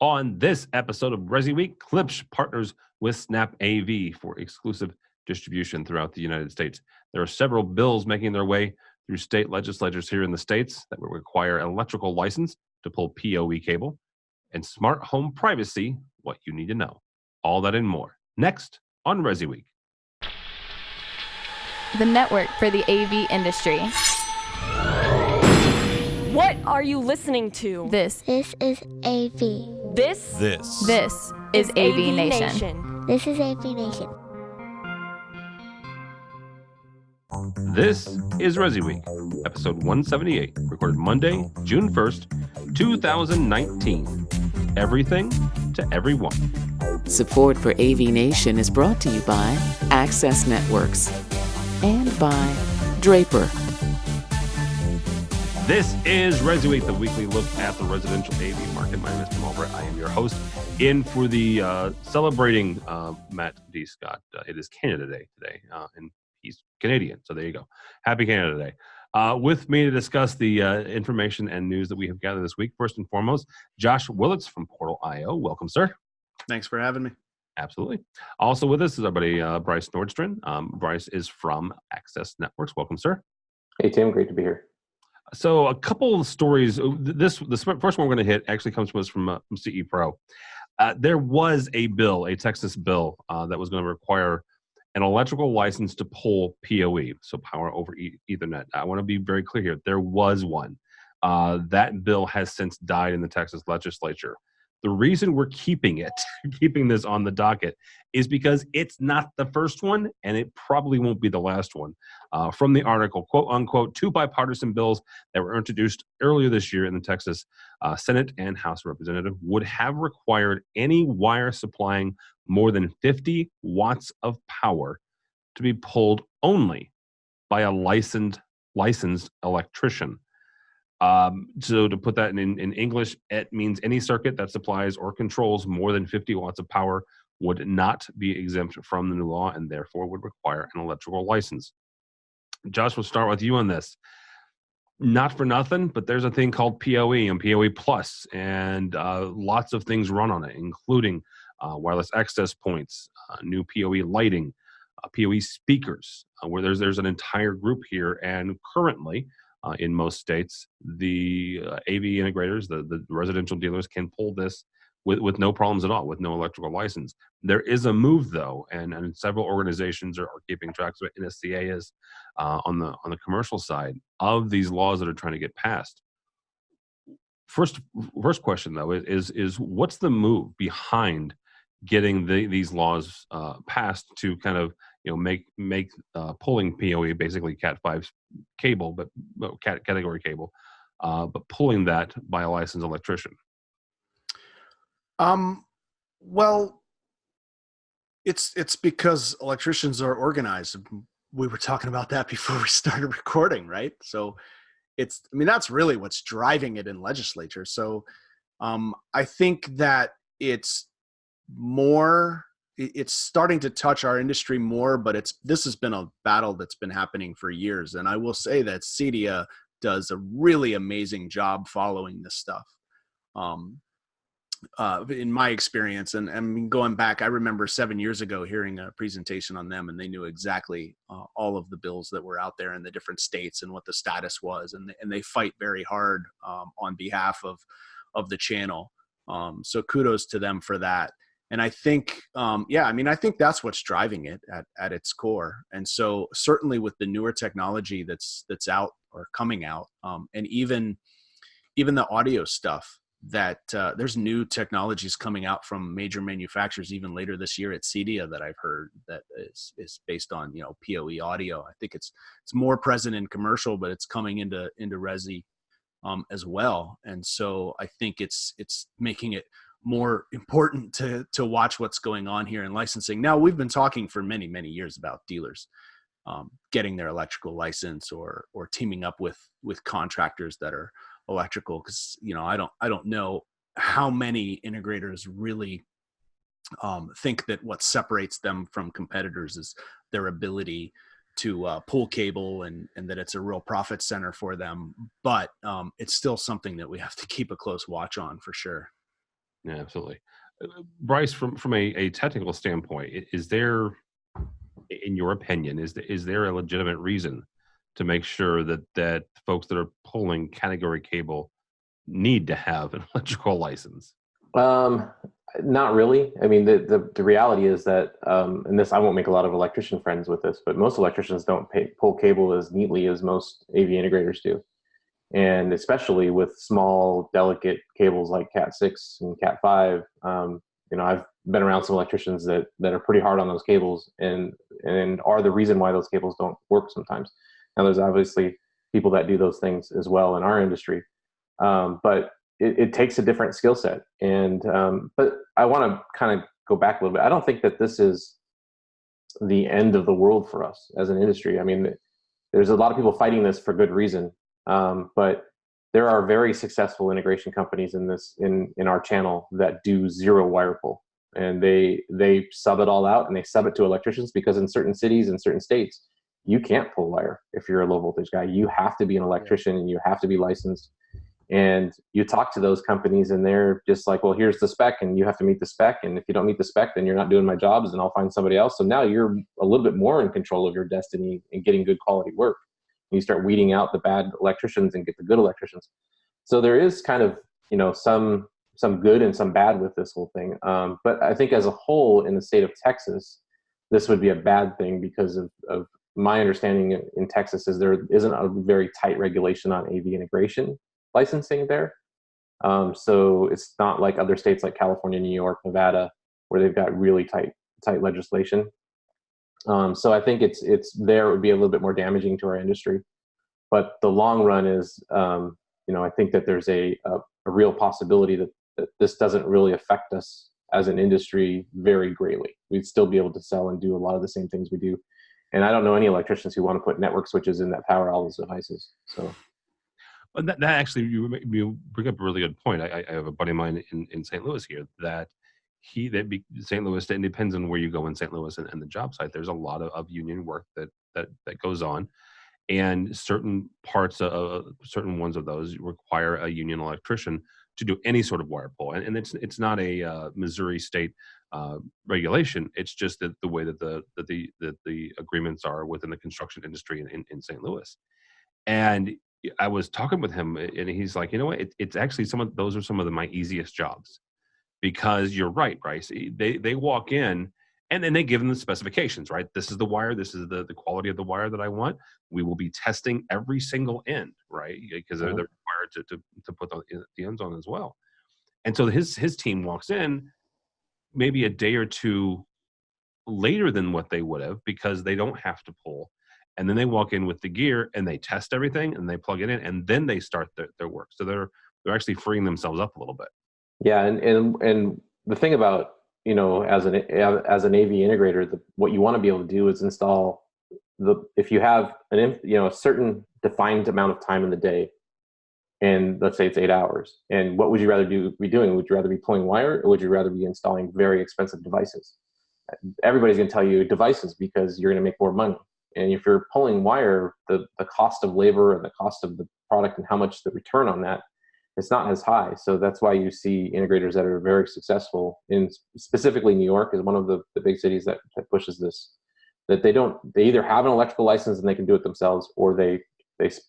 On this episode of ResiWeek, Klipsch partners with SnapAV for exclusive distribution throughout the United States. There are several bills making their way through state legislatures here in the States that will require an electrical license to pull PoE cable and smart home privacy, what you need to know. All that and more. Next on ResiWeek. The network for the AV industry. What are you listening to? This is AV. This is AVNation. This is AVNation. This is ResiWeek, episode 178, recorded Monday, June 1st, 2019. Everything to everyone. Support for AVNation is brought to you by Access Networks and by Draper. This is ResiWeek, the weekly look at the residential AV market. My name is Tim Albrecht. I am your host. In for the celebrating Matt D. Scott. It is Canada Day today, and he's Canadian, so there you go. Happy Canada Day. With me to discuss the information and news that we have gathered this week, first and foremost, Josh Willits from Portal.io. Welcome, sir. Thanks for having me. Absolutely. Also with us is our buddy Bryce Nordstrand. Bryce is from Access Networks. Welcome, sir. Hey, Tim. Great to be here. So a couple of stories. This first one we're going to hit actually comes to us from CE Pro. There was a bill, a Texas bill, that was going to require an electrical license to pull PoE, so power over Ethernet. I want to be very clear here. There was one. That bill has since died in the Texas legislature. The reason we're keeping this on the docket, is because it's not the first one, and it probably won't be the last one. From the article, quote unquote, two bipartisan bills that were introduced earlier this year in the Texas Senate and House of Representatives would have required any wire supplying more than 50 watts of power to be pulled only by a licensed electrician. So to put that in English, it means any circuit that supplies or controls more than 50 watts of power would not be exempt from the new law and therefore would require an electrical license. Josh, we'll start with you on this. Not for nothing, but there's a thing called PoE and PoE Plus, and lots of things run on it, including wireless access points, new PoE lighting, PoE speakers, where there's an entire group here, and currently, in most states, the AV integrators, the residential dealers can pull this with no problems at all, with no electrical license. There is a move, though, and several organizations are keeping track of it. NSCA is on the commercial side of these laws that are trying to get passed. First question, though, is what's the move behind getting these laws passed to kind of make pulling PoE basically Cat 5 cable, but category cable, but pulling that by a licensed electrician? Well, it's because electricians are organized. We were talking about that before we started recording, right? So that's really what's driving it in legislature. So I think that it's starting to touch our industry more, but this has been a battle that's been happening for years. And I will say that CEDIA does a really amazing job following this stuff. In my experience, and going back, I remember 7 years ago hearing a presentation on them, and they knew exactly all of the bills that were out there in the different states and what the status was. And they fight very hard on behalf of the channel. So kudos to them for that. And I think, I think that's what's driving it at its core. And so certainly with the newer technology that's out or coming out, and even the audio stuff, that there's new technologies coming out from major manufacturers even later this year at CEDIA that I've heard that is based on PoE audio. I think it's more present in commercial, but it's coming into Resi as well. And so I think it's making it more important to watch what's going on here in licensing. Now, we've been talking for many, many years about dealers getting their electrical license or teaming up with contractors that are electrical, because I don't know how many integrators really think that what separates them from competitors is their ability to pull cable and that it's a real profit center for them. But it's still something that we have to keep a close watch on for sure. Yeah, absolutely. Bryce, from a technical standpoint, is there, in your opinion, is there a legitimate reason to make sure that folks that are pulling category cable need to have an electrical license? Um, Not really. I mean, the reality is that, and this, I won't make a lot of electrician friends with this, but most electricians don't pull cable as neatly as most AV integrators do. And especially with small, delicate cables like Cat6 and Cat5, I've been around some electricians that are pretty hard on those cables and are the reason why those cables don't work sometimes. Now, there's obviously people that do those things as well in our industry, but it takes a different skill set. And but I want to kind of go back a little bit. I don't think that this is the end of the world for us as an industry. I mean, there's a lot of people fighting this for good reason, but there are very successful integration companies in our channel that do zero wire pull, and they sub it all out and they sub it to electricians, because in certain cities and certain states you can't pull wire if you're a low voltage guy. You have to be an electrician and you have to be licensed. And you talk to those companies and they're just like, well, here's the spec and you have to meet the spec. And if you don't meet the spec, then you're not doing my jobs and I'll find somebody else. So now you're a little bit more in control of your destiny and getting good quality work. And you start weeding out the bad electricians and get the good electricians. So there is kind of, some good and some bad with this whole thing. But I think as a whole in the state of Texas, this would be a bad thing because of my understanding in Texas is there isn't a very tight regulation on AV integration licensing there. So it's not like other states like California, New York, Nevada, where they've got really tight legislation. So I think it's there, it would be a little bit more damaging to our industry. But the long run is, I think that there's a real possibility that this doesn't really affect us as an industry very greatly. We'd still be able to sell and do a lot of the same things we do. And I don't know any electricians who want to put network switches in that power all those devices. So. That actually, you bring up a really good point. I have a buddy of mine in St. Louis here that St. Louis, it depends on where you go in St. Louis and the job site. There's a lot of union work that goes on, and certain parts of certain ones of those require a union electrician to do any sort of wire pull. And it's not a Missouri state regulation. It's just that the way that the agreements are within the construction industry in St. Louis. And I was talking with him, and he's like, you know what? It's actually those are some of my easiest jobs, because you're right, Bryce. They walk in, and then they give them the specifications, right? This is the wire. This is the quality of the wire that I want. We will be testing every single end, right? Because they're required to put the ends on as well. And so his team walks in maybe a day or two later than what they would have, because they don't have to pull. And then they walk in with the gear and they test everything and they plug it in and then they start their work. So they're actually freeing themselves up a little bit. Yeah, and the thing about, as an AV integrator, what you want to be able to do is install if you have a certain defined amount of time in the day, and let's say it's 8 hours, and what would you rather be doing? Would you rather be pulling wire, or would you rather be installing very expensive devices? Everybody's going to tell you devices because you're going to make more money. And if you're pulling wire, the cost of labor and the cost of the product and how much the return on that, it's not as high. So that's why you see integrators that are very successful in specifically New York is one of the big cities that pushes this, that they either have an electrical license and they can do it themselves, or they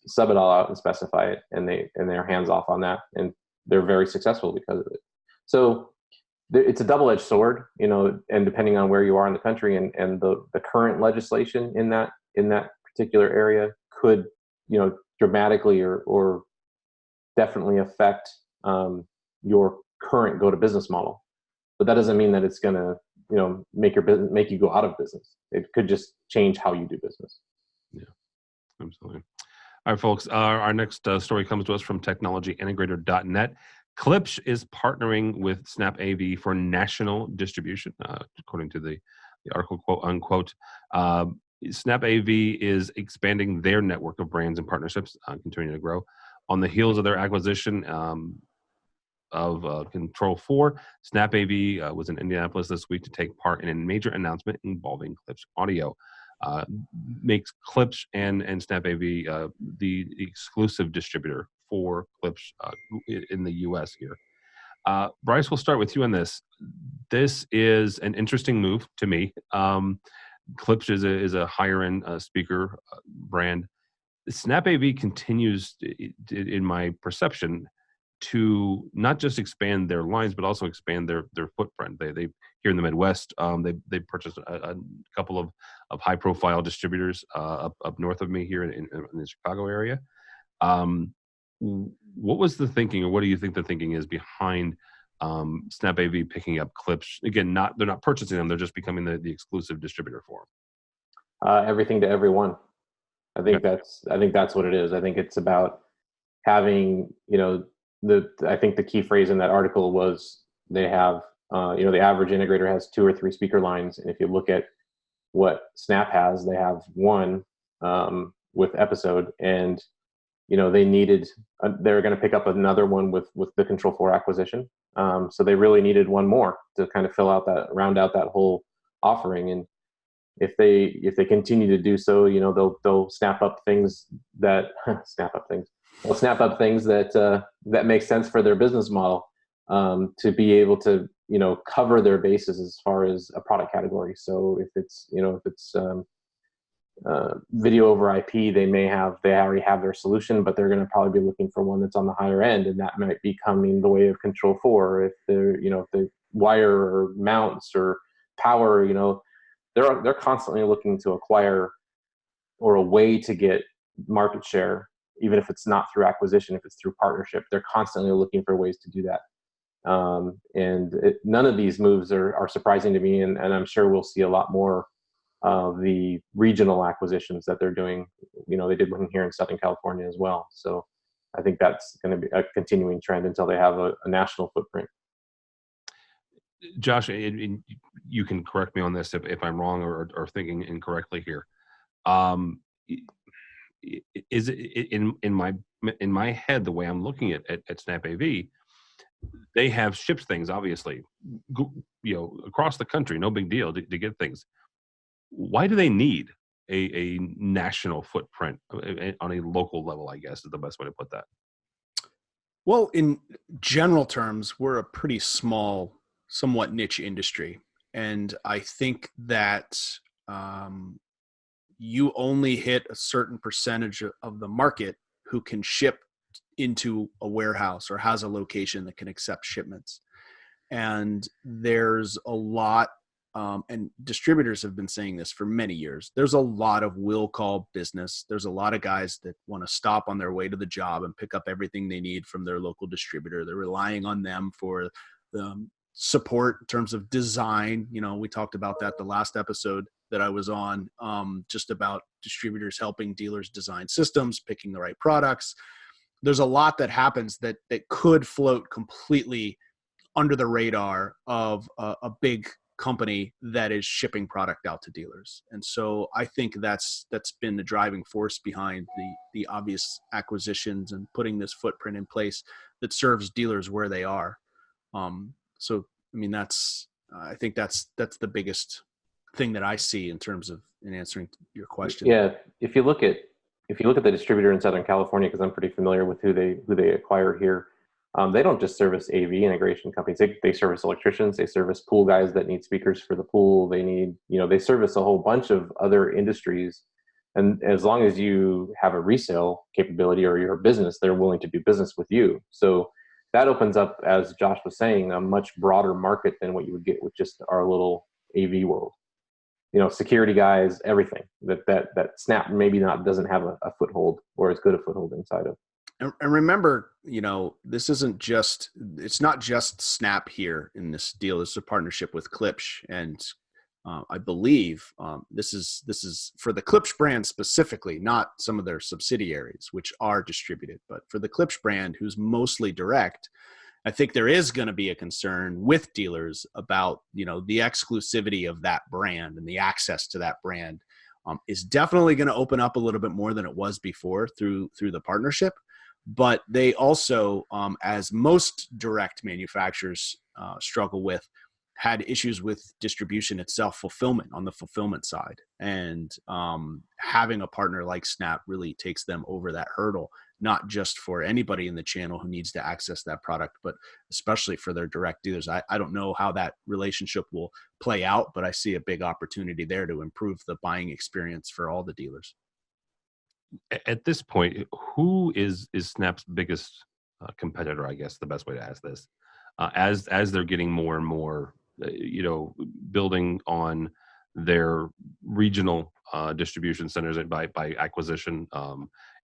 sub it all out and specify it, and they're hands off on that, and they're very successful because of it. So it's a double-edged sword, and depending on where you are in the country and the current legislation in that particular area could, dramatically or definitely affect your current go-to-business model. But that doesn't mean that it's going to, make you go out of business. It could just change how you do business. Yeah, absolutely. All right, folks. Our next story comes to us from technologyintegrator.net. Klipsch is partnering with SnapAV for national distribution, according to the article, quote unquote. SnapAV is expanding their network of brands and partnerships, continuing to grow. On the heels of their acquisition of Control4, SnapAV was in Indianapolis this week to take part in a major announcement involving Klipsch Audio. Makes Klipsch and SnapAV the exclusive distributor for Klipsch in the U.S. here. Bryce, we'll start with you on this. This is an interesting move to me. Klipsch is a higher end speaker brand. SnapAV continues, in my perception, to not just expand their lines, but also expand their footprint. They here in the Midwest, they purchased a couple of high profile distributors up north of me here in the Chicago area. What was the thinking, or what do you think the thinking is behind SnapAV picking up Klipsch? Again, they're not purchasing them; they're just becoming the exclusive distributor for them. Everything to everyone. I think that's what it is. I think it's about having, I think the key phrase in that article was they have, the average integrator has 2 or 3 speaker lines. And if you look at what Snap has, they have one with Episode, and, they needed, they're going to pick up another one with the Control 4 acquisition. So they really needed one more to kind of round out that whole offering. And if they continue to do so, they'll snap up things that that make sense for their business model, to be able to cover their bases as far as a product category. So if it's video over IP, they already have their solution, but they're going to probably be looking for one that's on the higher end, and that might be coming the way of Control 4. If the wire or mounts or power, they're constantly looking to acquire, or a way to get market share, even if it's not through acquisition, if it's through partnership. They're constantly looking for ways to do that. None of these moves are surprising to me, and I'm sure we'll see a lot more of the regional acquisitions that they're doing. They did one here in Southern California as well. So I think that's going to be a continuing trend until they have a national footprint. Josh, you can correct me on this if I'm wrong or thinking incorrectly here. Is it in my head, the way I'm looking at SnapAV, they have shipped things, obviously, across the country, no big deal to get things. Why do they need a national footprint on a local level, I guess is the best way to put that? Well, in general terms, we're a pretty small, somewhat niche industry. And I think that you only hit a certain percentage of the market who can ship into a warehouse or has a location that can accept shipments. And there's a lot, and distributors have been saying this for many years, there's a lot of will call business. There's a lot of guys that want to stop on their way to the job and pick up everything they need from their local distributor. They're relying on them for the support in terms of design. We talked about that the last episode that I was on, just about distributors helping dealers design systems, picking the right products. There's a lot that happens that could float completely under the radar of a big company that is shipping product out to dealers. And so I think that's been the driving force behind the obvious acquisitions and putting this footprint in place that serves dealers where they are. So, I mean, I think that's the biggest thing that I see in terms of in answering your question. Yeah. If you look at the distributor in Southern California, because I'm pretty familiar with who they acquire here, they don't just service AV integration companies. They service electricians. They service pool guys that need speakers for the pool. They service a whole bunch of other industries. And as long as you have a resale capability or you're a business, they're willing to do business with you. So that opens up, as Josh was saying, a much broader market than what you would get with just our little AV world. Security guys, everything that Snap maybe doesn't have a foothold or as good a foothold inside of. And remember, it's not just Snap here in this deal. This is a partnership with Klipsch, and I believe this is for the Klipsch brand specifically, not some of their subsidiaries, which are distributed. But for the Klipsch brand, who's mostly direct, I think there is going to be a concern with dealers about, the exclusivity of that brand, and the access to that brand is definitely going to open up a little bit more than it was before through the partnership. But they also, as most direct manufacturers struggle with, had issues with distribution itself, fulfillment on the fulfillment side. And having a partner like Snap really takes them over that hurdle. not just for anybody in the channel who needs to access that product, but especially for their direct dealers. I don't know how that relationship will play out, but I see a big opportunity there to improve the buying experience for all the dealers. At this point, who is Snap's biggest competitor? I guess the best way to ask this, as they're getting more and more, building on their regional distribution centers by acquisition,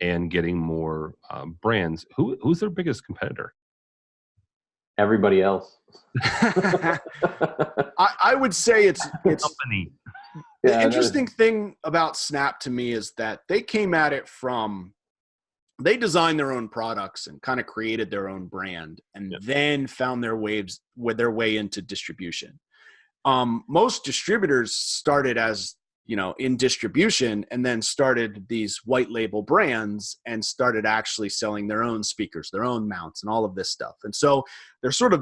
and getting more brands. Who's their biggest competitor? Everybody else. I would say it's company. The interesting thing about Snap to me is that they came at it they designed their own products and kind of created their own brand, and then found their way into distribution. Most distributors started as, in distribution, and then started these white label brands and started actually selling their own speakers, their own mounts, and all of this stuff. And so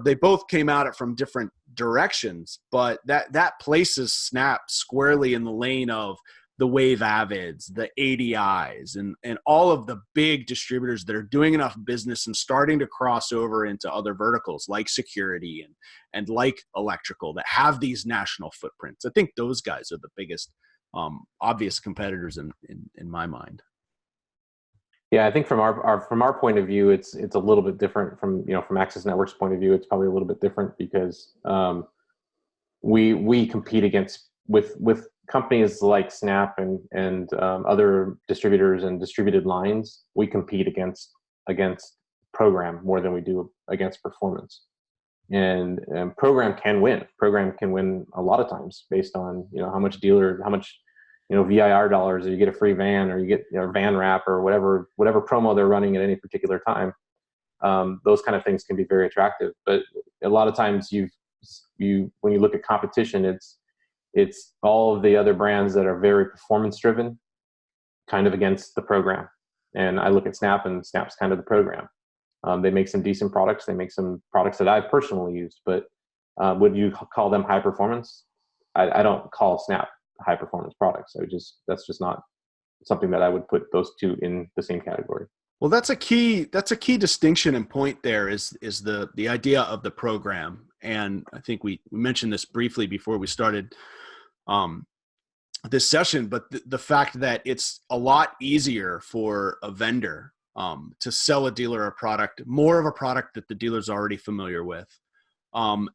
they both came at it from different directions, but that places Snap squarely in the lane of the Wave Avids, the ADIs, and all of the big distributors that are doing enough business and starting to cross over into other verticals like security and like electrical that have these national footprints. I think those guys are the biggest obvious competitors in my mind. Yeah, I think from our point of view, it's a little bit different from Access Network's point of view. It's probably a little bit different because we compete with companies like Snap and other distributors and distributed lines. We compete against program more than we do against performance. And program can win. Program can win a lot of times based on how much VIR dollars, or you get a free van, or you get van wrap, or whatever promo they're running at any particular time. Those kind of things can be very attractive. But a lot of times when you look at competition, it's all of the other brands that are very performance driven, kind of against the program. And I look at Snap, and Snap's kind of the program. They make some decent products. They make some products that I've personally used, but would you call them high performance? I don't call Snap high performance products. That's just not something that I would put those two in the same category. Well, that's a key distinction and point there is the idea of the program. And I think we mentioned this briefly before we started this session, but the fact that it's a lot easier for a vendor to sell a dealer a product, more of a product that the dealer's already familiar with,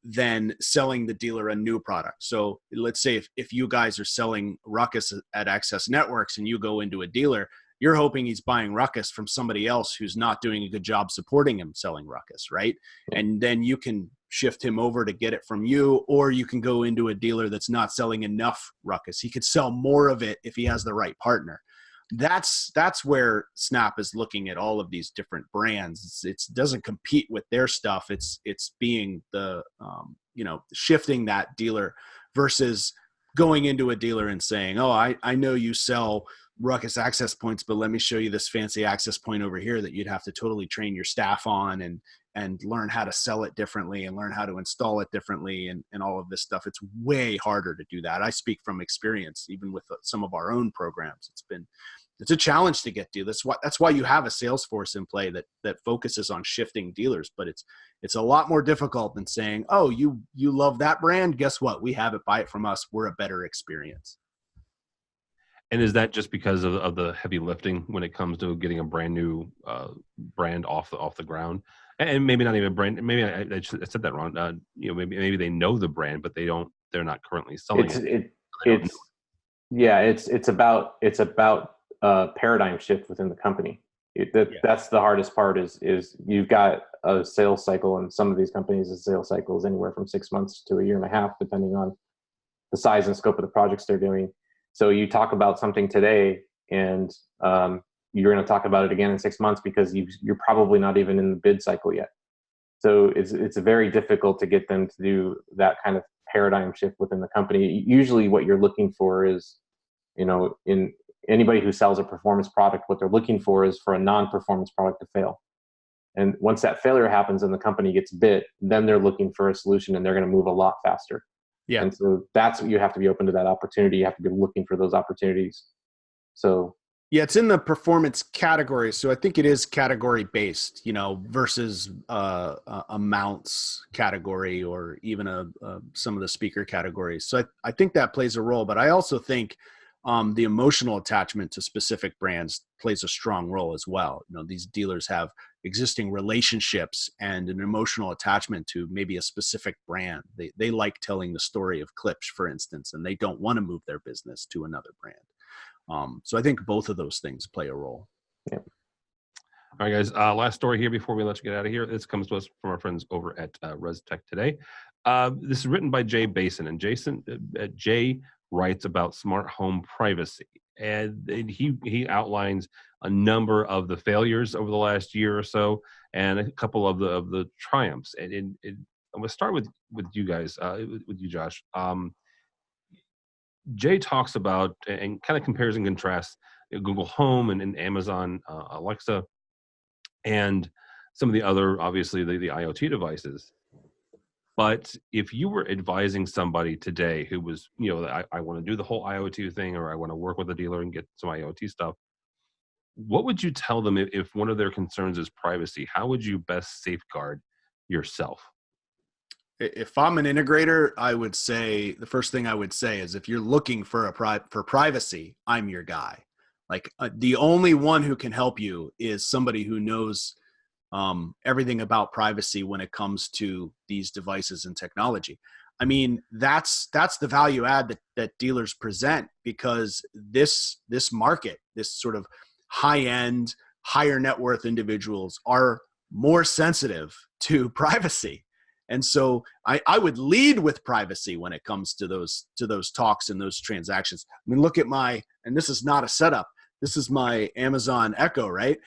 than selling the dealer a new product. So let's say if you guys are selling Ruckus at Access Networks and you go into a dealer, you're hoping he's buying Ruckus from somebody else who's not doing a good job supporting him selling Ruckus, right? And then you can shift him over to get it from you, or you can go into a dealer that's not selling enough Ruckus. He could sell more of it if he has the right partner. That's where Snap is looking at all of these different brands. It doesn't compete with their stuff. It's being the shifting that dealer versus going into a dealer and saying, oh, I know you sell Ruckus access points, but let me show you this fancy access point over here that you'd have to totally train your staff on and learn how to sell it differently and learn how to install it differently and all of this stuff. It's way harder to do that. I speak from experience, even with some of our own programs. It's a challenge to get dealers. That's why you have a sales force in play that focuses on shifting dealers, but it's a lot more difficult than saying, oh, you love that brand? Guess what? We have it. Buy it from us. We're a better experience. And is that just because of the heavy lifting when it comes to getting a brand new brand off the ground? And maybe not even brand. Maybe I said that wrong. Maybe they know the brand, but they're not currently selling it. It's about paradigm shift within the company. That's the hardest part. Is you've got a sales cycle, and some of these companies, the sales cycle is anywhere from 6 months to a year and a half, depending on the size and scope of the projects they're doing. So you talk about something today, and you're going to talk about it again in 6 months because you're probably not even in the bid cycle yet. So it's very difficult to get them to do that kind of paradigm shift within the company. Usually what you're looking for is, in anybody who sells a performance product, what they're looking for is for a non-performance product to fail. And once that failure happens and the company gets bit, then they're looking for a solution, and they're going to move a lot faster. Yeah. And so that's what you have to be open to, that opportunity. You have to be looking for those opportunities. So Yeah, it's in the performance category, so I think it is category based, versus a mounts category or even some of the speaker categories. So I think that plays a role, but I also think the emotional attachment to specific brands plays a strong role as well. These dealers have existing relationships and an emotional attachment to maybe a specific brand. They like telling the story of Klipsch, for instance, and they don't want to move their business to another brand. So I think both of those things play a role. Yeah. All right, guys. Last story here before we let you get out of here. This comes to us from our friends over at ResTech Today. This is written by Jay Basin, and Jay writes about smart home privacy, and he outlines a number of the failures over the last year or so, and a couple of the triumphs. And I'm going to start with you guys, with you, Josh. Jay talks about and kind of compares and contrasts Google Home and Amazon Alexa and some of the other, obviously, the IoT devices. But if you were advising somebody today who was, I want to do the whole IoT thing, or I want to work with a dealer and get some IoT stuff, what would you tell them if one of their concerns is privacy? How would you best safeguard yourself? If I'm an integrator, I would say the first thing I would say is if you're looking for for privacy, I'm your guy. Like the only one who can help you is somebody who knows everything about privacy when it comes to these devices and technology. I mean, that's the value add that dealers present, because this market, this sort of high end, higher net worth individuals are more sensitive to privacy. And so I would lead with privacy when it comes to those talks and those transactions. I mean, look at and this is not a setup. This is my Amazon Echo, right?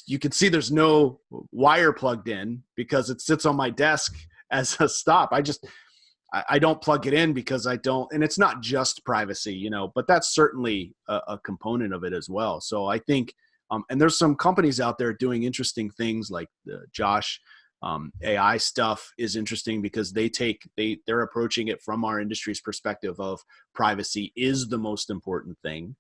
You can see there's no wire plugged in because it sits on my desk as a stop. I don't plug it in because I don't, and it's not just privacy, but that's certainly a component of it as well. So I think, and there's some companies out there doing interesting things like Josh. AI stuff is interesting because they're approaching it from our industry's perspective of privacy is the most important thing.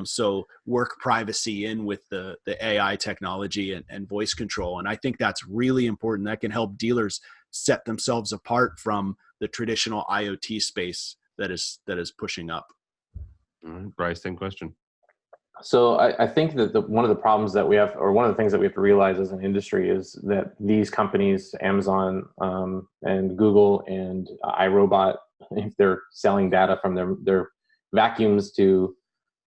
So work privacy in with the AI technology and voice control. And I think that's really important. That can help dealers set themselves apart from the traditional IoT space that is pushing up. All right, Bryce, same question. So I think that one of the problems that we have, or one of the things that we have to realize as an industry, is that these companies, Amazon and Google and iRobot, if they're selling data from their vacuums to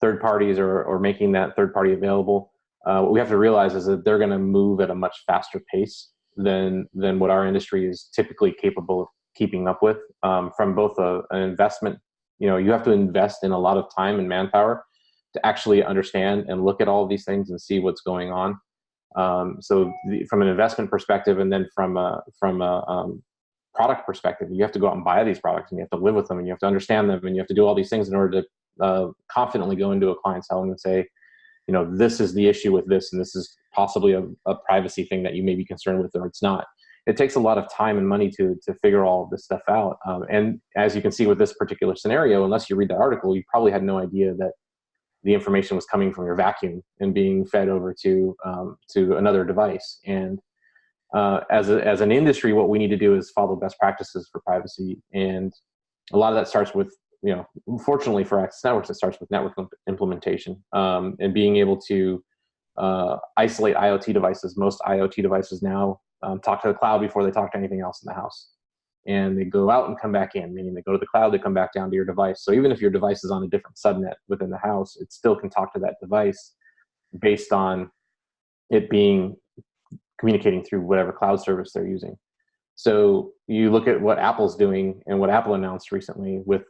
third parties or making that third party available, what we have to realize is that they're going to move at a much faster pace than what our industry is typically capable of keeping up with. From both an investment, you have to invest in a lot of time and manpower to actually understand and look at all of these things and see what's going on. From an investment perspective, and then from a product perspective, you have to go out and buy these products, and you have to live with them, and you have to understand them, and you have to do all these things in order to confidently go into a client's home and say, this is the issue with this, and this is possibly a privacy thing that you may be concerned with, or it's not. It takes a lot of time and money to figure all of this stuff out. And as you can see with this particular scenario, unless you read the article, you probably had no idea that the information was coming from your vacuum and being fed over to another device. And as an industry, what we need to do is follow best practices for privacy. And a lot of that starts with, fortunately for Access Networks, it starts with network implementation and being able to isolate IoT devices. Most IoT devices now talk to the cloud before they talk to anything else in the house. And they go out and come back in, meaning they go to the cloud, they come back down to your device. So even if your device is on a different subnet within the house, it still can talk to that device based on it being communicating through whatever cloud service they're using. So you look at what Apple's doing and what Apple announced recently with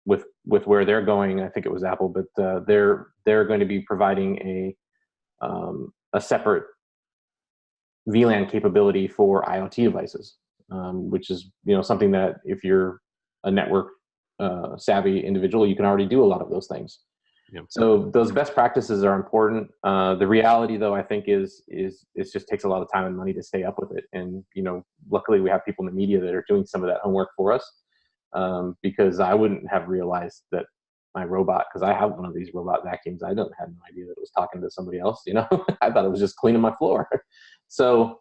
where they're going. I think it was Apple, but they're going to be providing a separate VLAN capability for IoT devices. Which is something that if you're a network savvy individual, you can already do a lot of those things. Yep. So those best practices are important. The reality, though, I think is it just takes a lot of time and money to stay up with it. And luckily we have people in the media that are doing some of that homework for us, because I wouldn't have realized that robot, because I have one of these robot vacuums. I had no idea that it was talking to somebody else. I thought it was just cleaning my floor. So,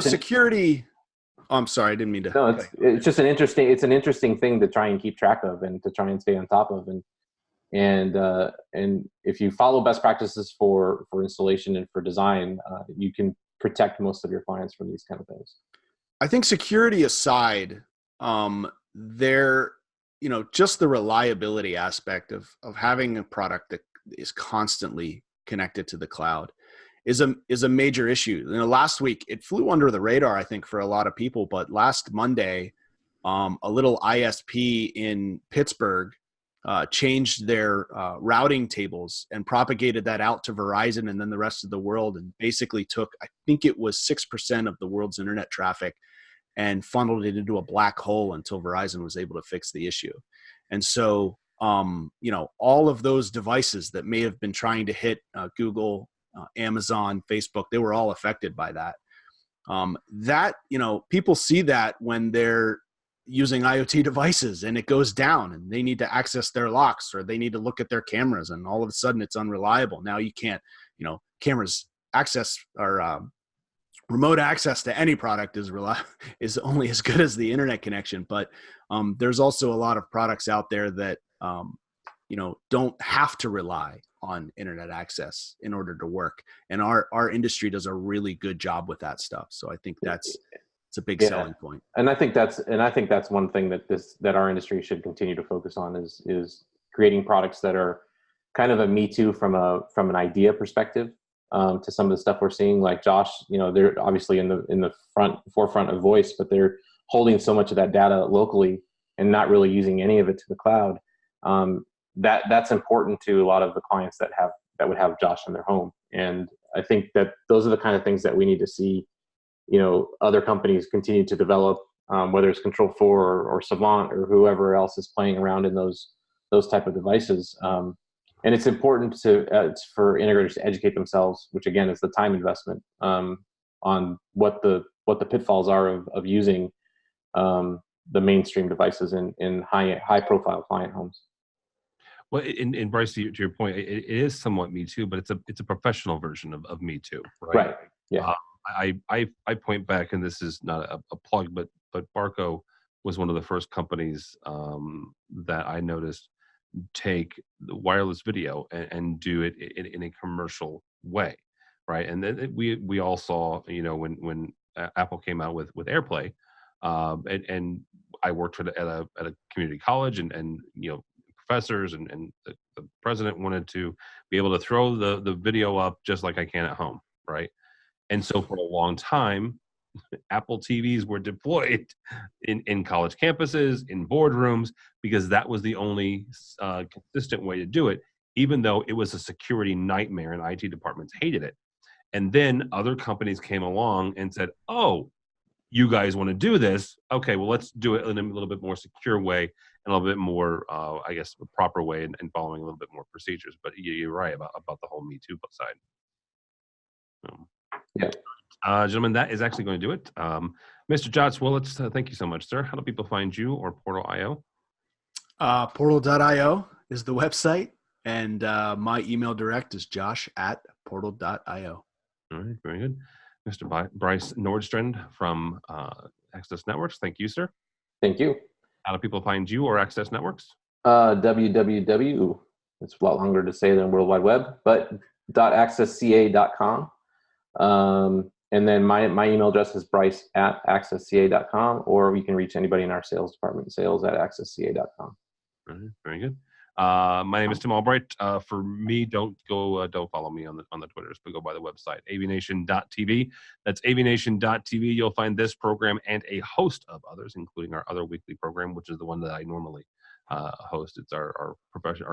security. Oh, I'm sorry, I didn't mean to. No, it's just an interesting thing to try and keep track of and to try and stay on top of. And if you follow best practices for installation and for design, you can protect most of your clients from these kind of things. I think security aside, just the reliability aspect of having a product that is constantly connected to the cloud is a major issue. Last week it flew under the radar, I think, for a lot of people, but last Monday, a little ISP in Pittsburgh changed their routing tables and propagated that out to Verizon and then the rest of the world, and basically took, I think it was 6% of the world's internet traffic and funneled it into a black hole until Verizon was able to fix the issue. And so, all of those devices that may have been trying to hit Google, Amazon, Facebook, they were all affected by that. People see that when they're using IoT devices and it goes down and they need to access their locks or they need to look at their cameras, and all of a sudden it's unreliable. Now you can't, cameras access or remote access to any product is only as good as the internet connection. But there's also a lot of products out there that, don't have to rely on internet access in order to work. And our industry does a really good job with that stuff. So I think it's a big selling point. And I think that's one thing that our industry should continue to focus on is creating products that are kind of a me too from an idea perspective. To some of the stuff we're seeing, like Josh, they're obviously in the forefront of voice, but they're holding so much of that data locally and not really using any of it to the cloud. That's important to a lot of the clients that would have Josh in their home. And I think that those are the kind of things that we need to see, other companies continue to develop, whether it's Control4 or Savant or whoever else is playing around in those type of devices. And it's important for integrators to educate themselves, which again is the time investment, on what the pitfalls are of using the mainstream devices in high profile client homes. Well, in Bryce, to your point, it is somewhat Me Too, but it's a professional version of Me Too, right? Right. Yeah. I point back, and this is not a plug, but Barco was one of the first companies that I noticed take the wireless video and do it in a commercial way, right? And then we all saw, when Apple came out with AirPlay, and I worked at a community college, and professors and the president wanted to be able to throw the video up just like I can at home, right? And so for a long time, Apple TVs were deployed in college campuses, in boardrooms, because that was the only consistent way to do it, even though it was a security nightmare and IT departments hated it. And then other companies came along and said, oh, you guys want to do this? Okay, well, let's do it in a little bit more secure way and a little bit more, a proper way and following a little bit more procedures. But you're right about the whole Me Too side. Yeah. Gentlemen, that is actually going to do it. Mr. Jotz Willits, thank you so much, sir. How do people find you or Portal.io? Portal.io is the website, and my email direct is josh@portal.io. All right, very good. Mr. Bryce Nordstrand from Access Networks, thank you, sir. Thank you. How do people find you or Access Networks? www, it's a lot longer to say than World Wide Web, but .accessca.com. And then my email address is bryce@accessca.com, or you can reach anybody in our sales department, sales@accessca.com. All right, very good. My name is Tim Albright. For me, don't follow me on the Twitters, but go by the website, AVNation.tv. That's AVNation.tv. You'll find this program and a host of others, including our other weekly program, which is the one that I normally host. It's our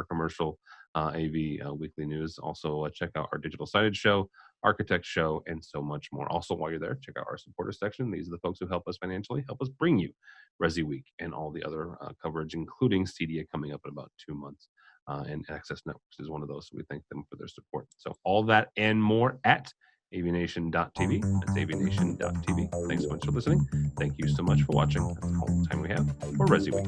commercial AV weekly news. Also, check out our digital signage show, architect show, and so much more. Also, while you're there, check out our supporter section. These are the folks who help us financially, help us bring you ResiWeek and all the other coverage, including CDA coming up in about 2 months. And Access Networks is one of those. So we thank them for their support. So all that and more at AVNation.tv. That's AVNation.tv. Thanks so much for listening. Thank you so much for watching. That's all the time we have for ResiWeek.